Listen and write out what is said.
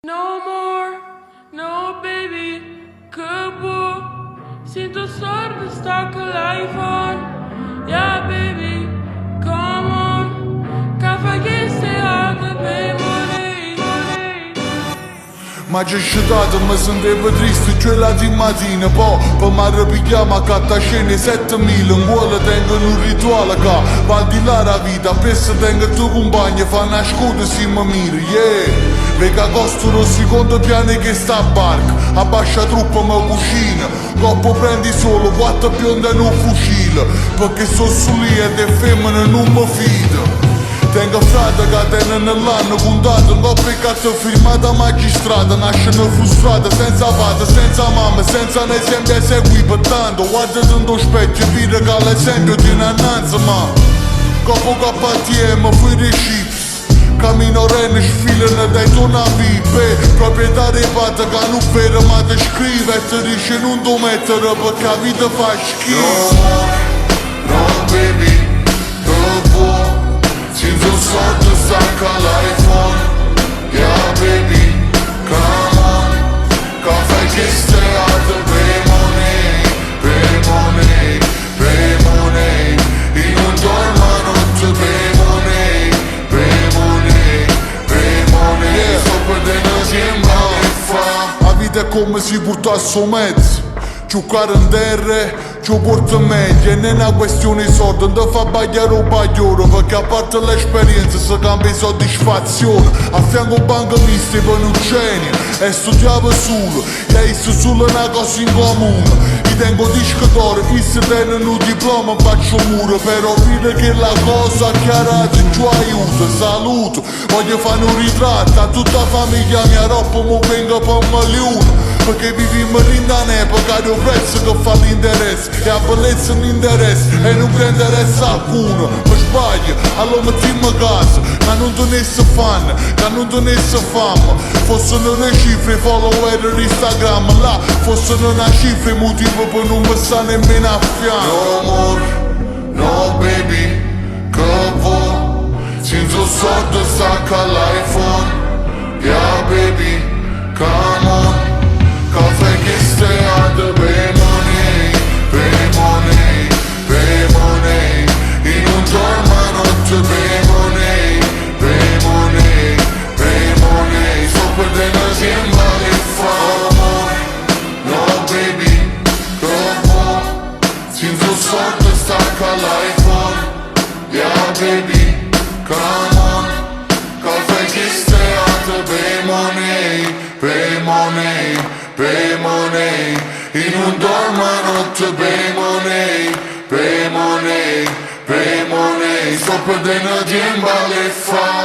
No more, no baby, că bu Sinto sorte, stacca l'iPhone. Yeah baby, come on. Ca fai che stai alta per Ma c'è scedato, mi sentivo triste, cioè la di mattina. Poi mi arrabbiamo a catta scene 7000. In cuore tengo un rituale che va di là la vita. Penso tengo tuo compagno, fa una scuola si mi mira, yeah. Vega costo il secondo piano che sta a barca. Abbascia troppo ma cucina. Coppo prendi solo 4 bionde e un fucile. Perché so su lì e le femmine non mi fido. Tengo frate che tenen l'anno contato. Non ho peccato firmata magistrata. Nascono frustrate, senza padre, senza mamma, senza un esempio a seguire. Pertanto guardati in tuo specchio e vedi che l'esempio ti innanzi. Ma capo KTM, fui dei chips. Cammino renne, sfilano dai tuoi navi. Proprietario padre che non vede ma ti scrive e ti dice non ti mettere perché la vita fa schifo. No baby, Sinto sorte, stacca l'iPhone. Yeah baby, come on. Caffè che stai alto per money, per money, per money. In un dorma notte per money, per money, per money. Yeah. Sto perdendo tempo e fa. La vita è come si portasse un mezzo. Giocare in terra ci porta meglio e non è una questione di soldi, non ti fa sbagliare un pagliolo perché a parte l'esperienza si cambia soddisfazione. A fianco banco misti per un genio e studiavo solo e isso solo una cosa in comune. Io tengo disco d'oro, isso tengono un diploma, faccio muro, però vede che la cosa chiarata ci aiuta. Saluto, voglio fare un ritratto a tutta la famiglia mia, roba mi venga per un milione. Perché viviamo in un'epoca di un prezzo che fa l'interesse e la bellezza non interessa e non prende interesse alcuno. Ma sbaglio, allora mettiamo a casa che non tenesse fan, che non tenesse fama. Fossero le cifre, follower Instagram. Là fossero una cifra, motivo per non mi sta nemmeno a fianco. No more, no baby, che vuoi. Senza soldi stacca l'iPhone. Yeah baby, come on. Caffè che stai alto per money, per money, per money. In un dorma notte per money, per money, per money. Sto perdendo tempo che fa. No baby, che vuoi. Senza soldi stacca l'iPhone. Yeah baby, come on. Caffè che stai alto per money, per money, per money. In un dorma notte per money, per money, per money. Sto perdendo tempo che fa.